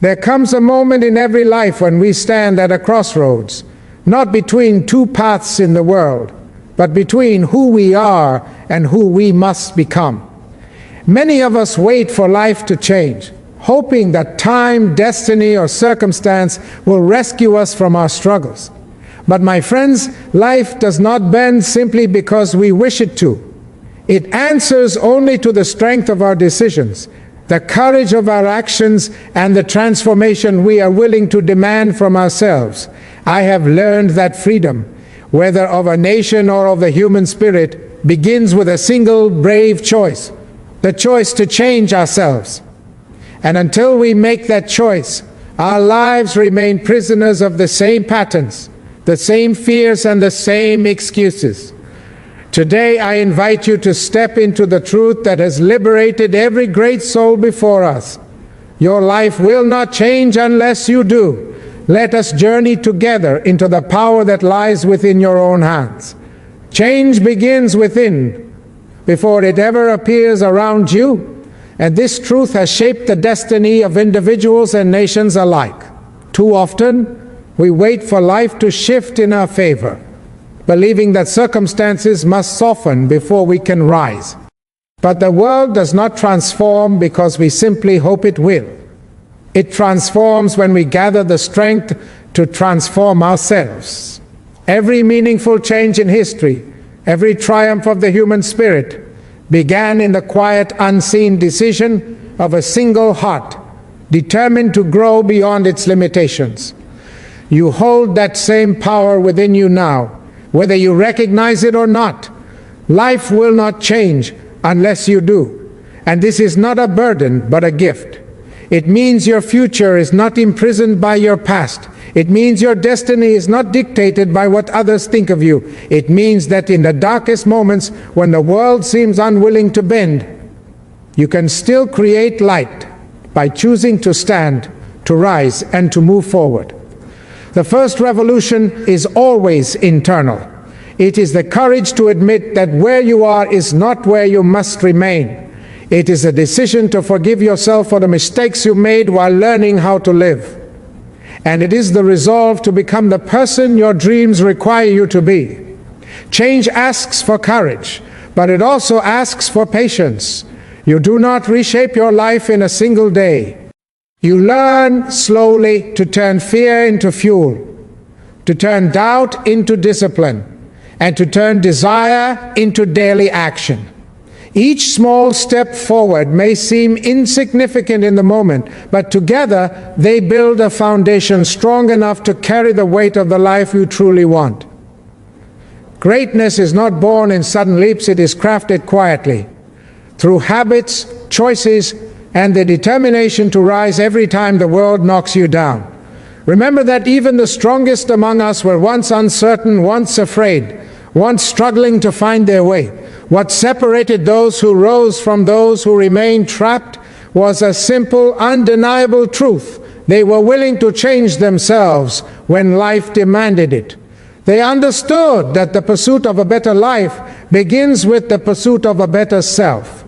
There comes a moment in every life when we stand at a crossroads, not between two paths in the world, but between who we are and who we must become. Many of us wait for life to change, hoping that time, destiny, or circumstance will rescue us from our struggles. But my friends, life does not bend simply because we wish it to. It answers only to the strength of our decisions, the courage of our actions, and the transformation we are willing to demand from ourselves. I have learned that freedom, whether of a nation or of the human spirit, begins with a single brave choice, the choice to change ourselves. And until we make that choice, our lives remain prisoners of the same patterns, the same fears, and the same excuses. Today, I invite you to step into the truth that has liberated every great soul before us. Your life will not change unless you do. Let us journey together into the power that lies within your own hands. Change begins within before it ever appears around you, and this truth has shaped the destiny of individuals and nations alike. Too often, we wait for life to shift in our favor, believing that circumstances must soften before we can rise. But the world does not transform because we simply hope it will. It transforms when we gather the strength to transform ourselves. Every meaningful change in history, every triumph of the human spirit, began in the quiet, unseen decision of a single heart, determined to grow beyond its limitations. You hold that same power within you now, whether you recognize it or not. Life will not change unless you do. And this is not a burden, but a gift. It means your future is not imprisoned by your past. It means your destiny is not dictated by what others think of you. It means that in the darkest moments, when the world seems unwilling to bend, you can still create light by choosing to stand, to rise, and to move forward. The first revolution is always internal. It is the courage to admit that where you are is not where you must remain. It is a decision to forgive yourself for the mistakes you made while learning how to live. And it is the resolve to become the person your dreams require you to be. Change asks for courage, but it also asks for patience. You do not reshape your life in a single day. You learn slowly to turn fear into fuel, to turn doubt into discipline, and to turn desire into daily action. Each small step forward may seem insignificant in the moment, but together they build a foundation strong enough to carry the weight of the life you truly want. Greatness is not born in sudden leaps, it is crafted quietly, through habits, choices, and the determination to rise every time the world knocks you down. Remember that even the strongest among us were once uncertain, once afraid, once struggling to find their way. What separated those who rose from those who remained trapped was a simple, undeniable truth. They were willing to change themselves when life demanded it. They understood that the pursuit of a better life begins with the pursuit of a better self.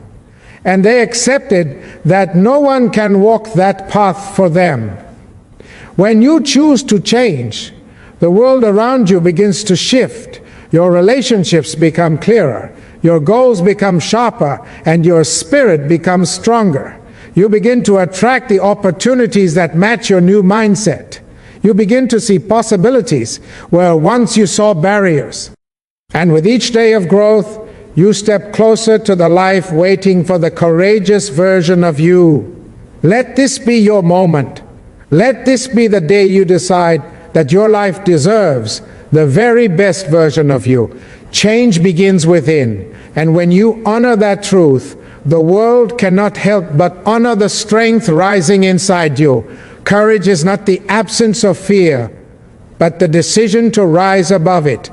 And they accepted that no one can walk that path for them. When you choose to change, the world around you begins to shift. Your relationships become clearer, your goals become sharper, and your spirit becomes stronger. You begin to attract the opportunities that match your new mindset. You begin to see possibilities where once you saw barriers. And with each day of growth, you step closer to the life waiting for the courageous version of you. Let this be your moment. Let this be the day you decide that your life deserves the very best version of you. Change begins within, and when you honor that truth, the world cannot help but honor the strength rising inside you. Courage is not the absence of fear, but the decision to rise above it.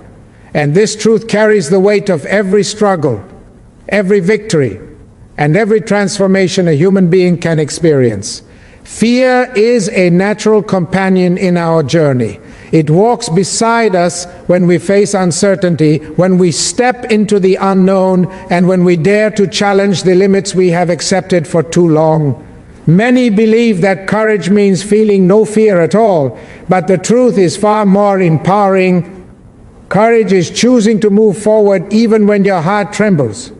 And this truth carries the weight of every struggle, every victory, and every transformation a human being can experience. Fear is a natural companion in our journey. It walks beside us when we face uncertainty, when we step into the unknown, and when we dare to challenge the limits we have accepted for too long. Many believe that courage means feeling no fear at all, but the truth is far more empowering. Courage is choosing to move forward even when your heart trembles.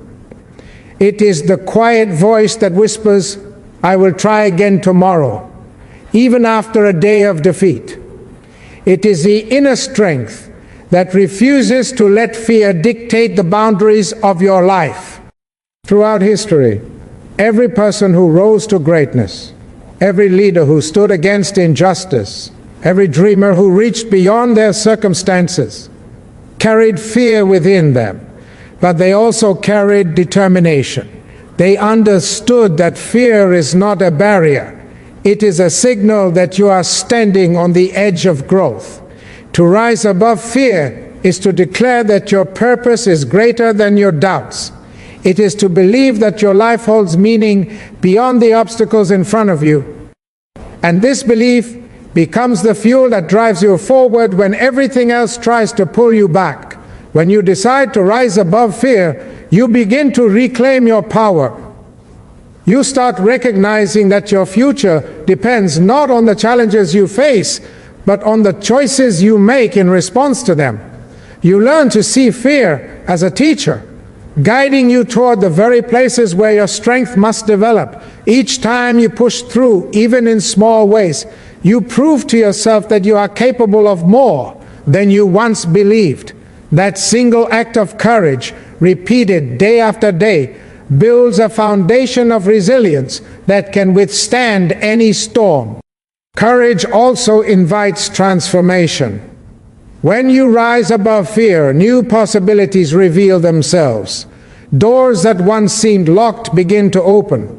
It is the quiet voice that whispers, "I will try again tomorrow," even after a day of defeat. It is the inner strength that refuses to let fear dictate the boundaries of your life. Throughout history, every person who rose to greatness, every leader who stood against injustice, every dreamer who reached beyond their circumstances, carried fear within them, but they also carried determination. They understood that fear is not a barrier. It is a signal that you are standing on the edge of growth. To rise above fear is to declare that your purpose is greater than your doubts. It is to believe that your life holds meaning beyond the obstacles in front of you. And this belief becomes the fuel that drives you forward when everything else tries to pull you back. When you decide to rise above fear, you begin to reclaim your power. You start recognizing that your future depends not on the challenges you face, but on the choices you make in response to them. You learn to see fear as a teacher, guiding you toward the very places where your strength must develop. Each time you push through, even in small ways, you prove to yourself that you are capable of more than you once believed. That single act of courage, repeated day after day, builds a foundation of resilience that can withstand any storm. Courage also invites transformation. When you rise above fear, new possibilities reveal themselves. Doors that once seemed locked begin to open.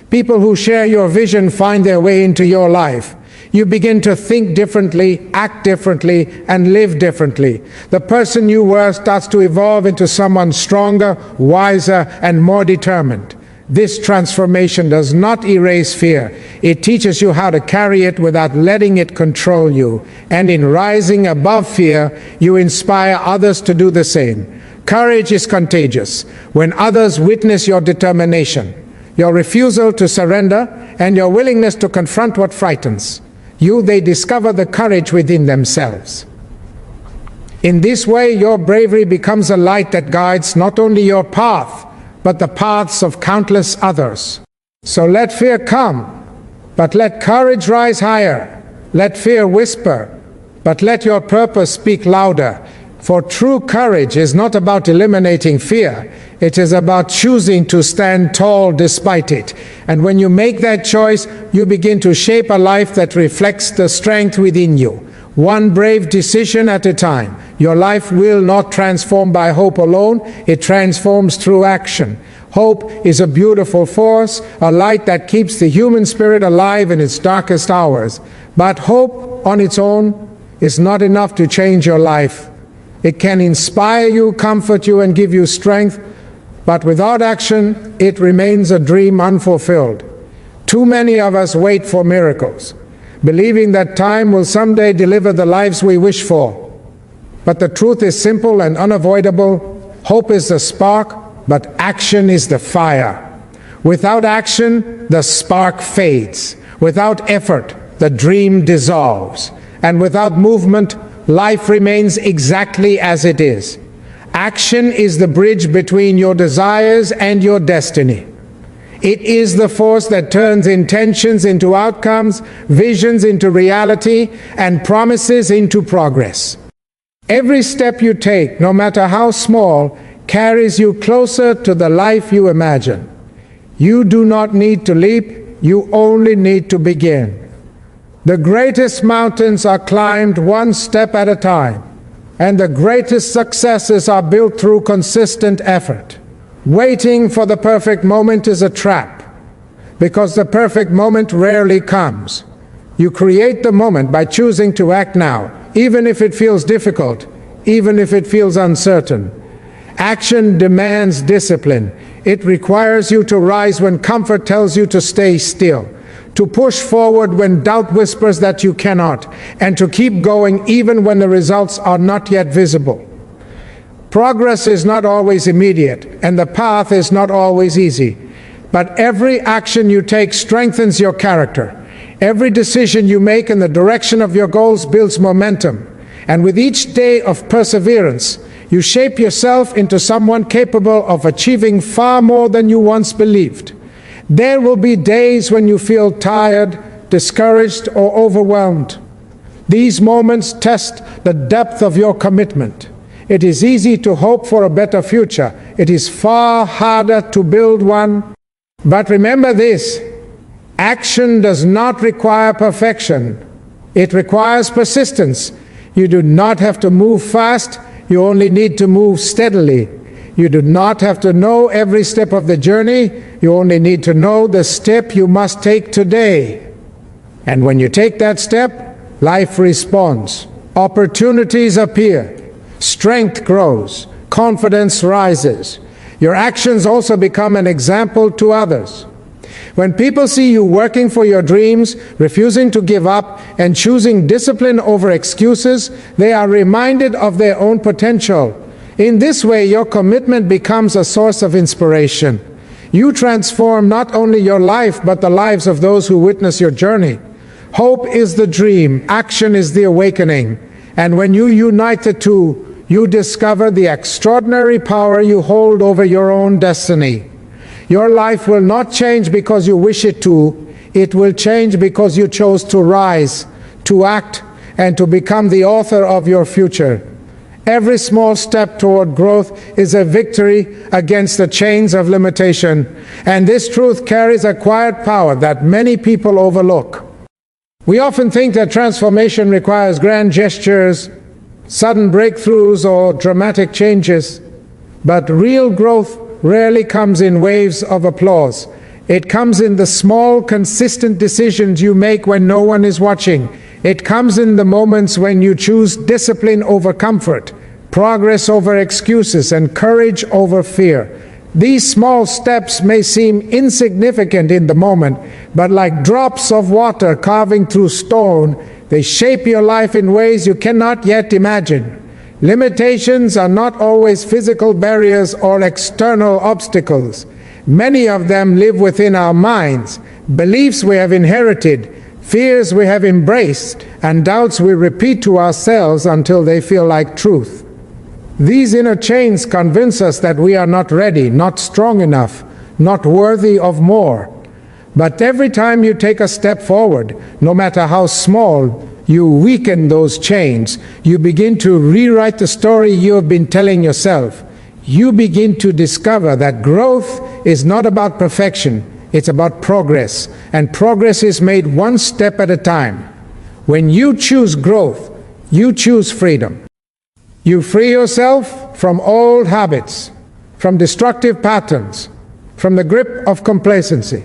People who share your vision find their way into your life. You begin to think differently, act differently, and live differently. The person you were starts to evolve into someone stronger, wiser, and more determined. This transformation does not erase fear. It teaches you how to carry it without letting it control you. And in rising above fear, you inspire others to do the same. Courage is contagious. When others witness your determination, your refusal to surrender, and your willingness to confront what frightens you, they discover the courage within themselves. In this way, your bravery becomes a light that guides not only your path, but the paths of countless others. So let fear come, but let courage rise higher. Let fear whisper, but let your purpose speak louder. For true courage is not about eliminating fear. It is about choosing to stand tall despite it. And when you make that choice, you begin to shape a life that reflects the strength within you. One brave decision at a time. Your life will not transform by hope alone. It transforms through action. Hope is a beautiful force, a light that keeps the human spirit alive in its darkest hours. But hope on its own is not enough to change your life. It can inspire you, comfort you, and give you strength, but without action, it remains a dream unfulfilled. Too many of us wait for miracles, believing that time will someday deliver the lives we wish for. But the truth is simple and unavoidable. Hope is the spark, but action is the fire. Without action, the spark fades. Without effort, the dream dissolves. And without movement, life remains exactly as it is. Action is the bridge between your desires and your destiny. It is the force that turns intentions into outcomes, visions into reality, and promises into progress. Every step you take, no matter how small, carries you closer to the life you imagine. You do not need to leap, you only need to begin. The greatest mountains are climbed one step at a time, and the greatest successes are built through consistent effort. Waiting for the perfect moment is a trap, because the perfect moment rarely comes. You create the moment by choosing to act now, even if it feels difficult, even if it feels uncertain. Action demands discipline. It requires you to rise when comfort tells you to stay still, to push forward when doubt whispers that you cannot, and to keep going even when the results are not yet visible. Progress is not always immediate, and the path is not always easy. But every action you take strengthens your character. Every decision you make in the direction of your goals builds momentum. And with each day of perseverance, you shape yourself into someone capable of achieving far more than you once believed. There will be days when you feel tired, discouraged, or overwhelmed. These moments test the depth of your commitment. It is easy to hope for a better future. It is far harder to build one. But remember this: action does not require perfection. It requires persistence. You do not have to move fast. You only need to move steadily. You do not have to know every step of the journey. You only need to know the step you must take today. And when you take that step, life responds. Opportunities appear. Strength grows. Confidence rises. Your actions also become an example to others. When people see you working for your dreams, refusing to give up, and choosing discipline over excuses, they are reminded of their own potential. In this way, your commitment becomes a source of inspiration. You transform not only your life, but the lives of those who witness your journey. Hope is the dream, action is the awakening. And when you unite the two, you discover the extraordinary power you hold over your own destiny. Your life will not change because you wish it to. It will change because you chose to rise, to act, and to become the author of your future. Every small step toward growth is a victory against the chains of limitation, and this truth carries a quiet power that many people overlook. We often think that transformation requires grand gestures, sudden breakthroughs, or dramatic changes, but real growth rarely comes in waves of applause. It comes in the small, consistent decisions you make when no one is watching. It comes in the moments when you choose discipline over comfort, progress over excuses, and courage over fear. These small steps may seem insignificant in the moment, but like drops of water carving through stone, they shape your life in ways you cannot yet imagine. Limitations are not always physical barriers or external obstacles. Many of them live within our minds, beliefs we have inherited, fears we have embraced, and doubts we repeat to ourselves until they feel like truth. These inner chains convince us that we are not ready, not strong enough, not worthy of more. But every time you take a step forward, no matter how small, you weaken those chains. You begin to rewrite the story you have been telling yourself. You begin to discover that growth is not about perfection, it's about progress. And progress is made one step at a time. When you choose growth, you choose freedom. You free yourself from old habits, from destructive patterns, from the grip of complacency.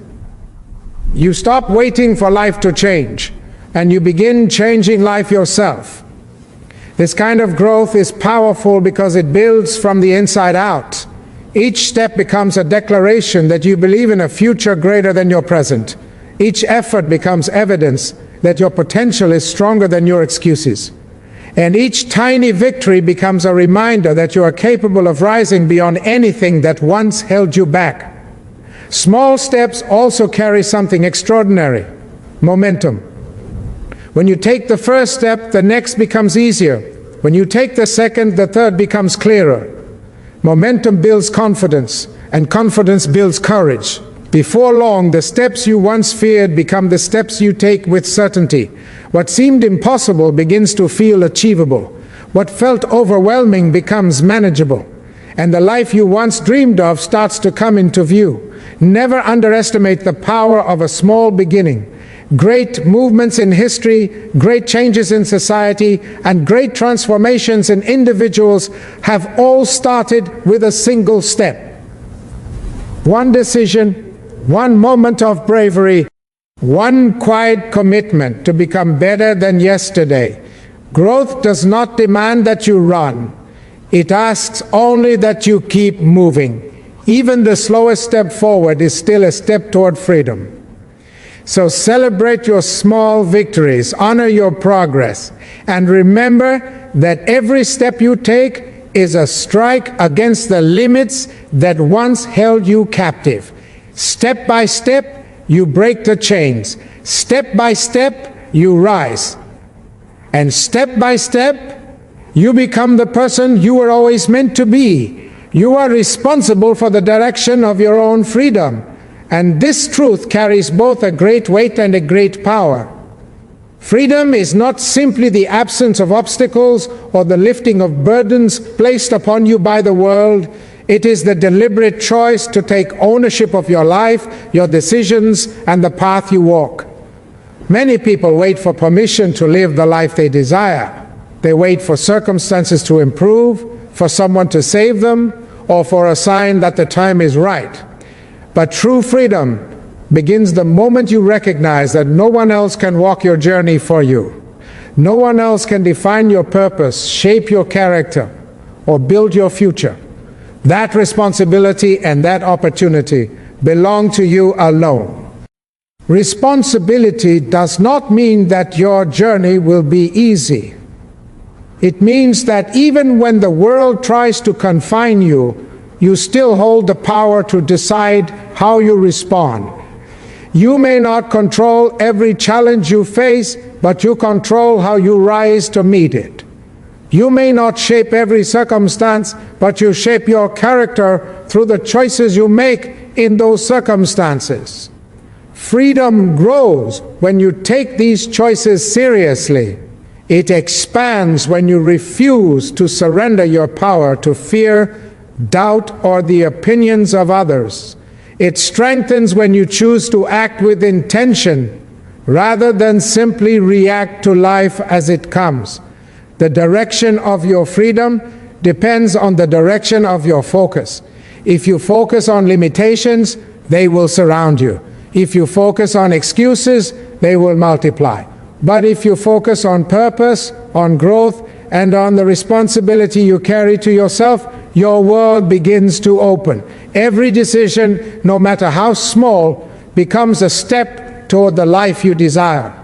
You stop waiting for life to change, and you begin changing life yourself. This kind of growth is powerful because it builds from the inside out. Each step becomes a declaration that you believe in a future greater than your present. Each effort becomes evidence that your potential is stronger than your excuses. And each tiny victory becomes a reminder that you are capable of rising beyond anything that once held you back. Small steps also carry something extraordinary: momentum. When you take the first step, the next becomes easier. When you take the second, the third becomes clearer. Momentum builds confidence, and confidence builds courage. Before long, the steps you once feared become the steps you take with certainty. What seemed impossible begins to feel achievable. What felt overwhelming becomes manageable. And the life you once dreamed of starts to come into view. Never underestimate the power of a small beginning. Great movements in history, great changes in society, and great transformations in individuals have all started with a single step. One decision, one moment of bravery, one quiet commitment to become better than yesterday. Growth does not demand that you run. It asks only that you keep moving. Even the slowest step forward is still a step toward freedom. So celebrate your small victories, honor your progress, and remember that every step you take is a strike against the limits that once held you captive. Step by step, you break the chains. Step by step, you rise. And step by step, you become the person you were always meant to be. You are responsible for the direction of your own freedom. And this truth carries both a great weight and a great power. Freedom is not simply the absence of obstacles or the lifting of burdens placed upon you by the world. It is the deliberate choice to take ownership of your life, your decisions, and the path you walk. Many people wait for permission to live the life they desire. They wait for circumstances to improve, for someone to save them, or for a sign that the time is right. But true freedom begins the moment you recognize that no one else can walk your journey for you. No one else can define your purpose, shape your character, or build your future. That responsibility and that opportunity belong to you alone. Responsibility does not mean that your journey will be easy. It means that even when the world tries to confine you, you still hold the power to decide how you respond. You may not control every challenge you face, but you control how you rise to meet it. You may not shape every circumstance, but you shape your character through the choices you make in those circumstances. Freedom grows when you take these choices seriously. It expands when you refuse to surrender your power to fear, doubt, or the opinions of others. It strengthens when you choose to act with intention rather than simply react to life as it comes. The direction of your freedom depends on the direction of your focus. If you focus on limitations, they will surround you. If you focus on excuses, they will multiply. But if you focus on purpose, on growth, and on the responsibility you carry to yourself, your world begins to open. Every decision, no matter how small, becomes a step toward the life you desire.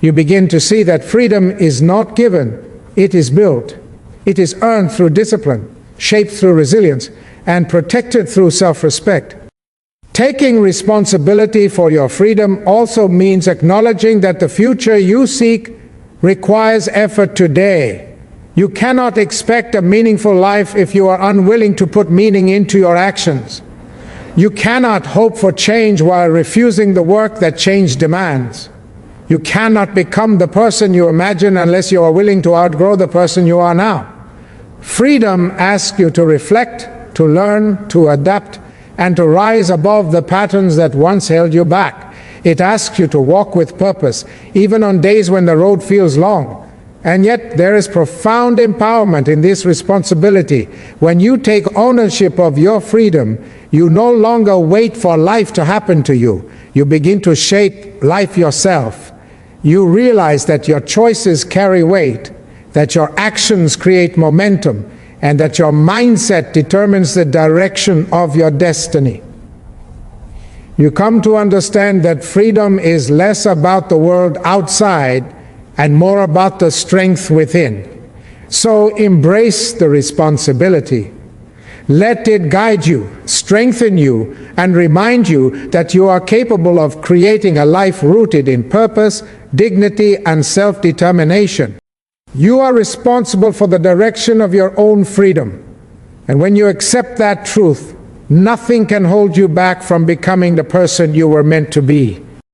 You begin to see that freedom is not given, it is built. It is earned through discipline, shaped through resilience, and protected through self-respect. Taking responsibility for your freedom also means acknowledging that the future you seek requires effort today. You cannot expect a meaningful life if you are unwilling to put meaning into your actions. You cannot hope for change while refusing the work that change demands. You cannot become the person you imagine unless you are willing to outgrow the person you are now. Freedom asks you to reflect, to learn, to adapt, and to rise above the patterns that once held you back. It asks you to walk with purpose, even on days when the road feels long. And yet there is profound empowerment in this responsibility. When you take ownership of your freedom, you no longer wait for life to happen to you. You begin to shape life yourself. You realize that your choices carry weight, that your actions create momentum, and that your mindset determines the direction of your destiny. You come to understand that freedom is less about the world outside and more about the strength within. So embrace the responsibility. Let it guide you, strengthen you, and remind you that you are capable of creating a life rooted in purpose, dignity, and self-determination. You are responsible for the direction of your own freedom. And when you accept that truth, nothing can hold you back from becoming the person you were meant to be.